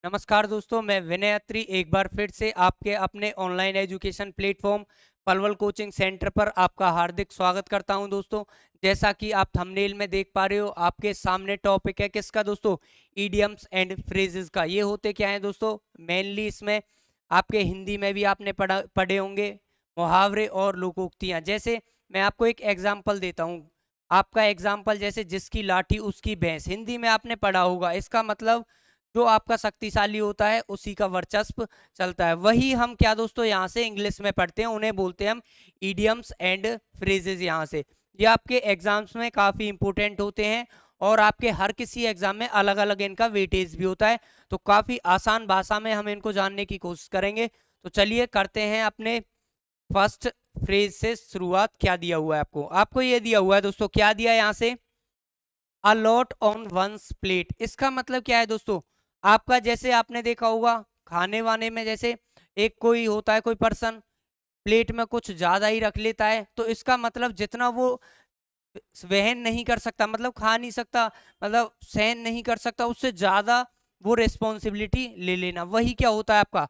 नमस्कार दोस्तों, मैं विनय अत्री एक बार फिर से आपके अपने online education platform Palwal coaching centre पर आपका हार्दिक स्वागत करता हूं दोस्तों। जैसा कि आप थंबनेल में देख पा रहे हो, आपके सामने टॉपिक है किसका दोस्तों? ईडियम्स एंड फ्रेजेस का। ये होते क्या है दोस्तों? मेनली इसमें आपके हिंदी में भी आपने पढ़े होंगे मुहावरे और लोकोक्तियां। जैसे मैं आपको एक एग्जाम्पल देता हूँ। आपका एग्जाम्पल जैसे जिसकी लाठी उसकी भैंस, हिंदी में आपने पढ़ा होगा। इसका मतलब जो आपका शक्तिशाली होता है उसी का वर्चस्व चलता है। वही हम क्या दोस्तों यहाँ से इंग्लिश में पढ़ते हैं, उन्हें बोलते हैं हम इडियम्स एंड फ्रेजेस। यहाँ से ये आपके एग्जाम्स में काफ़ी इंपॉर्टेंट होते हैं और आपके हर किसी एग्जाम में अलग अलग इनका वेटेज भी होता है। तो काफ़ी आसान भाषा में हम इनको जानने की कोशिश करेंगे। तो चलिए करते हैं अपने फर्स्ट फ्रेज से शुरुआत। क्या दिया हुआ है आपको? आपको ये दिया हुआ है दोस्तों, क्या दिया है यहाँ से? A lot on one's plate. इसका मतलब क्या है दोस्तों? आपका जैसे आपने देखा होगा खाने वाने में, जैसे एक कोई होता है, कोई पर्सन प्लेट में कुछ ज्यादा ही रख लेता है, तो इसका मतलब जितना वो वहन नहीं कर सकता, मतलब खा नहीं सकता, मतलब सहन नहीं कर सकता, उससे ज्यादा वो रिस्पॉन्सिबिलिटी ले लेना, वही क्या होता है आपका?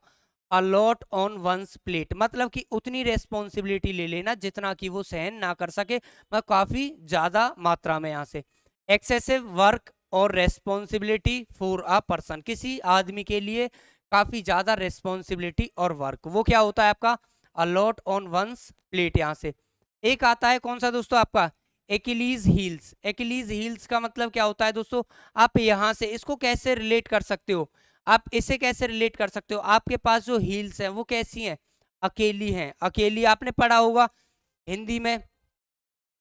A lot on one's plate. मतलब कि उतनी रेस्पॉन्सिबिलिटी ले लेना जितना कि वो सहन ना कर सके, मतलब काफी ज्यादा मात्रा में। यहाँ से एक्सेसिव वर्क और रेस्पॉन्सिबिलिटी फॉर अ पर्सन, किसी आदमी के लिए काफी ज्यादा रेस्पॉन्सिबिलिटी और वर्क, वो क्या होता है आपका? A lot on one's plate. यहाँ से एक आता है कौन सा दोस्तों आपका? Achilles heels. एकिलीज हील्स का मतलब क्या होता है दोस्तों? आप यहां से इसको कैसे रिलेट कर सकते हो? आप इसे कैसे रिलेट कर सकते हो? आपके पास जो हील्स हैं वो कैसी हैं? अकेली हैं। अकेली आपने पढ़ा होगा हिंदी में।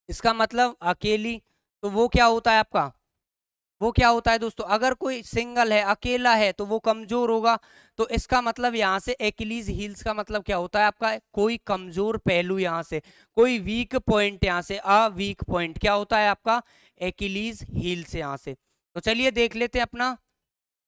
इसका मतलब अकेली, तो वो क्या होता है आपका? वो क्या होता है दोस्तों? अगर कोई सिंगल है, अकेला है, तो वो कमजोर होगा। तो इसका मतलब यहाँ से एक्लीज हील्स का मतलब क्या होता है आपका? कोई कमजोर पहलू, यहाँ से कोई वीक पॉइंट, यहाँ से अ वीक पॉइंट क्या होता है आपका? Achilles heels. यहाँ से तो चलिए देख लेते हैं अपना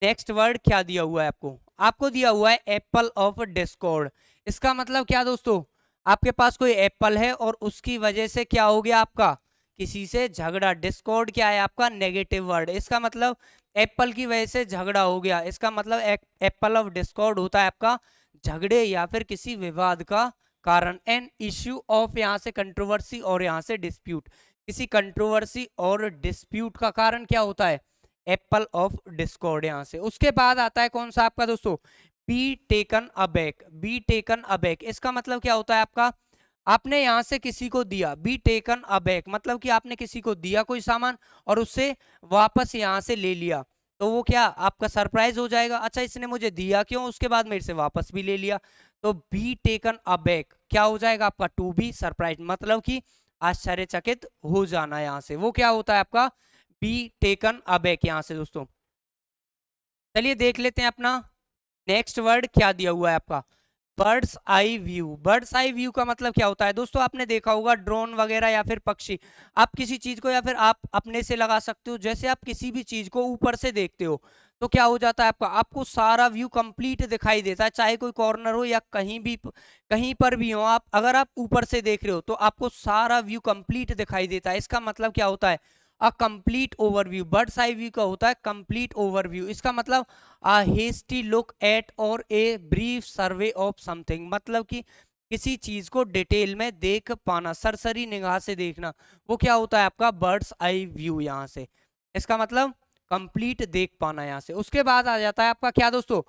नेक्स्ट वर्ड क्या दिया हुआ है आपको। आपको दिया हुआ है एप्पल ऑफ डिस्कॉर्ड। इसका मतलब क्या दोस्तों? आपके पास कोई एप्पल है और उसकी वजह से क्या हो गया आपका? किसी से झगड़ा। डिस्कॉर्ड क्या है आपका? Negative word. इसका मतलब एप्पल की वजह से झगड़ा हो गया। इसका मतलब एप्पल ऑफ डिस्कॉर्ड होता है आपका झगड़े या फिर किसी विवाद का कारण। एन इश्यू ऑफ, यहाँ से कंट्रोवर्सी और यहाँ से डिस्प्यूट, किसी कंट्रोवर्सी और डिस्प्यूट का कारण क्या होता है? Apple of Discord. यहाँ से उसके बाद आता है कौन सा आपका दोस्तों? Be taken aback. Be taken aback इसका मतलब क्या होता है आपका? आपने यहाँ से किसी को दिया, बी टेकन अबैक मतलब कि आपने किसी को दिया कोई सामान और उससे वापस यहाँ से ले लिया, तो वो क्या आपका सरप्राइज हो जाएगा? अच्छा, इसने मुझे दिया क्यों, उसके बाद मेरे से वापस भी ले लिया। तो बी टेकन अबैक क्या हो जाएगा आपका? टू बी सरप्राइज, मतलब कि आश्चर्यचकित हो जाना। यहाँ से वो क्या होता है आपका? Be taken aback. यहाँ से दोस्तों चलिए देख लेते हैं अपना नेक्स्ट वर्ड क्या दिया हुआ है आपका। Birds eye view. Birds eye view का मतलब क्या होता है दोस्तों? आपने देखा होगा ड्रोन वगैरह या फिर पक्षी। आप किसी चीज को, या फिर आप अपने से लगा सकते हो, जैसे आप किसी भी चीज को ऊपर से देखते हो तो क्या हो जाता है आपका? आपको सारा व्यू कंप्लीट दिखाई देता है, चाहे कोई कॉर्नर हो या कहीं भी, कहीं पर भी हो आप। अगर आप ऊपर से देख रहे हो तो आपको सारा व्यू कंप्लीट दिखाई देता है। इसका मतलब क्या होता है? A complete overview. Birds eye view का होता है कंप्लीट ओवरव्यू। इसका मतलब अ हेस्टी लुक एट और a brief survey of something, मतलब कि किसी चीज को डिटेल में देख पाना, सरसरी निगाह से देखना, वो क्या होता है आपका? Birds eye view. यहाँ से इसका मतलब कंप्लीट देख पाना। यहाँ से उसके बाद आ जाता है आपका क्या दोस्तों?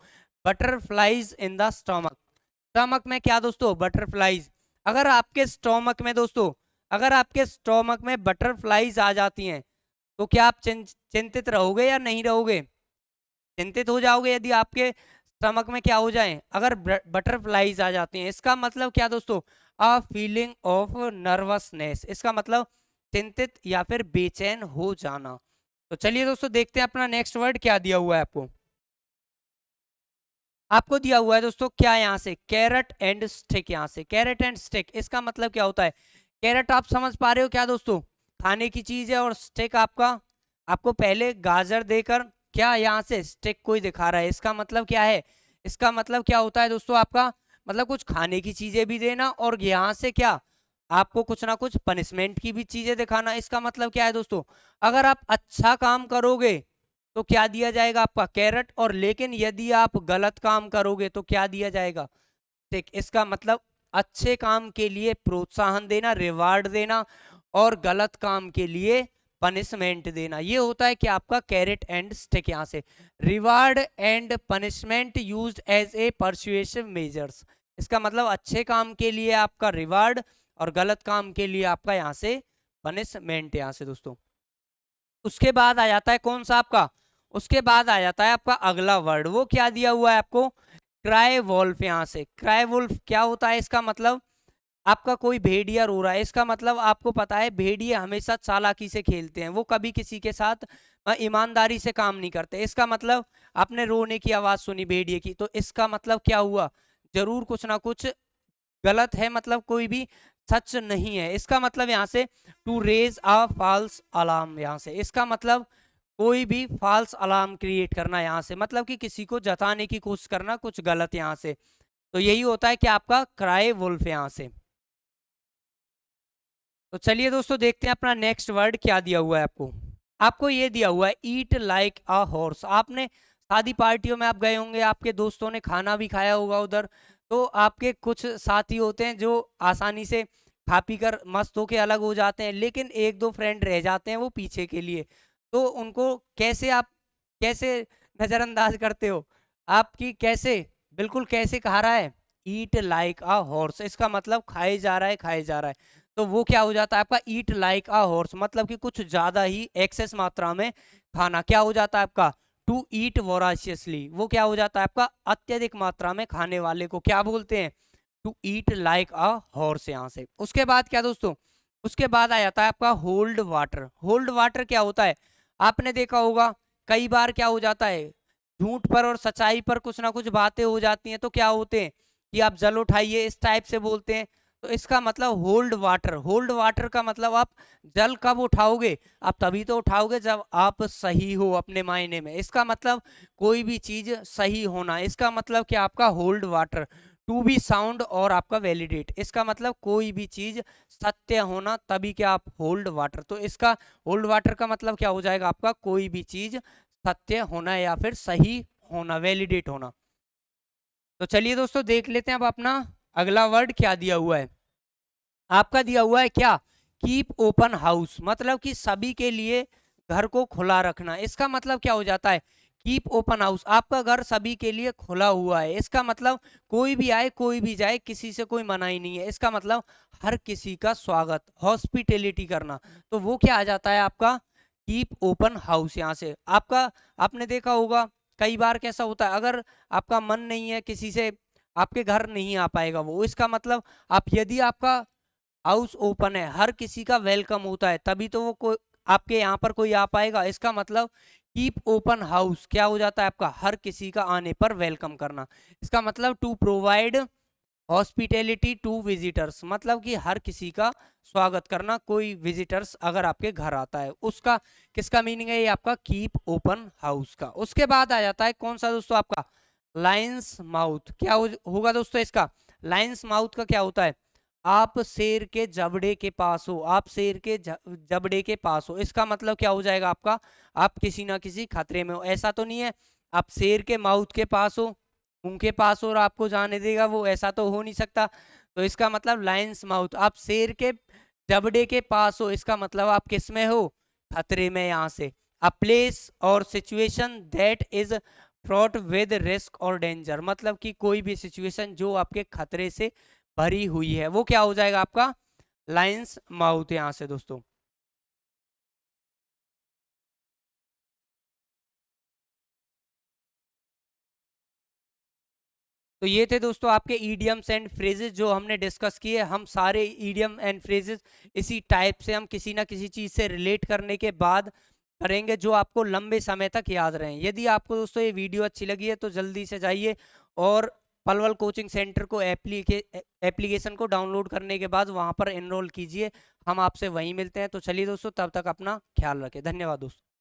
Butterflies in the stomach. Stomach में क्या दोस्तों? बटरफ्लाइज। अगर आपके स्टोमक में दोस्तों, अगर आपके स्टोमक में बटरफ्लाइज आ जाती हैं तो क्या आप चिंतित रहोगे या नहीं रहोगे? चिंतित हो जाओगे यदि आपके स्टमक में क्या हो जाए, अगर बटरफ्लाइज आ जाती हैं। इसका मतलब क्या दोस्तों? A feeling of nervousness. इसका मतलब चिंतित या फिर बेचैन हो जाना। तो चलिए दोस्तों देखते हैं अपना नेक्स्ट वर्ड क्या दिया हुआ है आपको। आपको दिया हुआ है दोस्तों क्या? यहाँ से कैरेट एंड स्टिक। यहाँ से कैरेट एंड स्टिक इसका मतलब क्या होता है? कैरेट आप समझ पा रहे हो क्या दोस्तों? खाने की चीज है, और स्टिक आपका, आपको पहले गाजर देकर क्या यहाँ से स्टिक कोई दिखा रहा है। इसका मतलब क्या है? इसका मतलब क्या होता है दोस्तों आपका? मतलब कुछ खाने की चीजें भी देना और यहाँ से क्या आपको कुछ ना कुछ पनिशमेंट की भी चीजें दिखाना। इसका मतलब क्या है दोस्तों? अगर आप अच्छा काम करोगे तो क्या दिया जाएगा आपका कैरेट, और लेकिन यदि आप गलत काम करोगे तो क्या दिया जाएगा स्टिक। इसका मतलब अच्छे काम के लिए प्रोत्साहन देना, रिवार्ड देना, और गलत काम के लिए पनिशमेंट देना। ये होता है कि आपका कैरेट एंड स्टिक। यहां से reward and punishment used as a persuasive measures. इसका मतलब अच्छे काम के लिए आपका रिवार्ड और गलत काम के लिए आपका यहाँ से पनिशमेंट। यहाँ से दोस्तों उसके बाद आ जाता है कौन सा आपका, उसके बाद आ जाता है आपका अगला वर्ड। वो क्या दिया हुआ है आपको, क्राई वोल्फ। यहाँ से क्राई वोल्फ क्या होता है, इसका मतलब आपका कोई भेड़िया रो रहा है। इसका मतलब आपको पता है भेड़िए हमेशा चालाकी से खेलते हैं, वो कभी किसी के साथ ईमानदारी से काम नहीं करते। इसका मतलब आपने रोने की आवाज सुनी भेड़िए की, तो इसका मतलब क्या हुआ, जरूर कुछ ना कुछ गलत है, मतलब कोई भी सच नहीं है। इसका मतलब यहाँ से to raise a false alarm. यहाँ से इसका मतलब कोई भी फॉल्स अलार्म क्रिएट करना, यहाँ से मतलब कि किसी को जताने की कोशिश करना कुछ गलत यहाँ से। तो यही होता है कि आपका क्राई वुल्फ यहाँ से। तो चलिए दोस्तों देखते हैं अपना नेक्स्ट वर्ड क्या दिया हुआ है आपको। आपको ये दिया हुआ है ईट लाइक अ हॉर्स। आपने शादी पार्टियों में आप गए होंगे, आपके दोस्तों ने खाना भी खाया होगा उधर, तो आपके कुछ साथी होते हैं जो आसानी से खा पी कर मस्त होके अलग हो जाते हैं, लेकिन एक दो फ्रेंड रह जाते हैं वो पीछे के लिए। तो उनको कैसे आप कैसे नजरअंदाज करते हो, आपकी कैसे बिल्कुल कैसे खा रहा है, ईट लाइक अ हॉर्स। इसका मतलब खाए जा रहा है, खाए जा रहा है। तो वो क्या हो जाता है आपका ईट लाइक अ हॉर्स, मतलब कि कुछ ज्यादा ही एक्सेस मात्रा में खाना। क्या हो जाता है आपका टू ईट वोराशियसली, वो क्या हो जाता है आपका अत्यधिक मात्रा में खाने वाले को क्या बोलते हैं, to eat like a horse. यहाँ से उसके बाद क्या दोस्तों, उसके बाद आ जाता है आपका होल्ड वाटर। होल्ड वाटर क्या होता है, आपने देखा होगा कई बार क्या हो जाता है, झूठ पर और सच्चाई पर कुछ ना कुछ बातें हो जाती हैं, तो क्या होते हैं कि आप जल उठाइए इस टाइप से बोलते हैं। तो इसका मतलब होल्ड वाटर, होल्ड वाटर का मतलब आप जल कब उठाओगे, आप तभी तो उठाओगे जब आप सही हो अपने मायने में। इसका मतलब कोई भी चीज सही होना, इसका मतलब कि आपका hold water to be sound और आपका वैलिडेट। इसका मतलब कोई भी चीज सत्य होना, तभी क्या आप होल्ड वाटर। तो इसका होल्ड वाटर का मतलब क्या हो जाएगा आपका कोई भी चीज सत्य होना या फिर सही होना, वैलिडेट होना। तो चलिए दोस्तों देख लेते हैं अब अपना अगला वर्ड क्या दिया हुआ है। आपका दिया हुआ है क्या, कीप ओपन हाउस, मतलब कि सभी के लिए घर को खुला रखना। इसका मतलब क्या हो जाता है, कीप ओपन हाउस, आपका घर सभी के लिए खुला हुआ है। इसका मतलब कोई भी आए कोई भी जाए, किसी से कोई मनाही नहीं है। इसका मतलब हर किसी का स्वागत, हॉस्पिटैलिटी करना। तो वो क्या आ जाता है आपका कीप ओपन हाउस। यहाँ से आपका आपने देखा होगा कई बार कैसा होता है, अगर आपका मन नहीं है किसी से, आपके घर नहीं आ पाएगा वो। इसका मतलब आप यदि आपका हाउस ओपन है, हर किसी का वेलकम होता है, तभी तो वो कोई आपके यहाँ पर कोई आ पाएगा। इसका मतलब कीप ओपन हाउस क्या हो जाता है आपका हर किसी का आने पर वेलकम करना। इसका मतलब to provide hospitality to visitors, मतलब कि हर किसी का स्वागत करना, कोई विजिटर्स अगर आपके घर आता है उसका किसका मीनिंग है, ये आपका कीप ओपन हाउस का। उसके बाद आ जाता है कौन सा दोस्तों आपका लाइन्स माउथ। क्या होगा दोस्तों इसका, लाइन्स माउथ का क्या होता है, आप शेर के जबड़े के पास हो, आप शेर के जबड़े के पास हो। इसका मतलब क्या हो जाएगा आपका आप किसी ना किसी खतरे में हो। ऐसा तो नहीं है आप शेर के माउथ के पास हो, उनके पास हो और आपको जाने देगा वो, ऐसा तो हो नहीं सकता। तो इसका मतलब लायंस माउथ, आप शेर के जबड़े के पास हो, इसका मतलब आप किस में हो, खतरे में। यहाँ से अ प्लेस और situation that is fraught with risk और डेंजर, मतलब कि कोई भी सिचुएशन जो आपके खतरे से भरी हुई है, वो क्या हो जाएगा आपका लायंस माउथ। यहाँ से दोस्तों तो ये थे दोस्तों आपके ईडियम्स एंड फ्रेजेस जो हमने डिस्कस किए। हम सारे ईडियम एंड फ्रेजेस इसी टाइप से हम किसी ना किसी चीज़ से रिलेट करने के बाद करेंगे जो आपको लंबे समय तक याद रहें। यदि आपको दोस्तों ये वीडियो अच्छी लगी है तो जल्दी से जाइए और पलवल कोचिंग सेंटर को एप्लीकेशन को डाउनलोड करने के बाद वहाँ पर एनरोल कीजिए। हम आपसे वहीं मिलते हैं। तो चलिए दोस्तों तब तक अपना ख्याल रखें। धन्यवाद दोस्तों।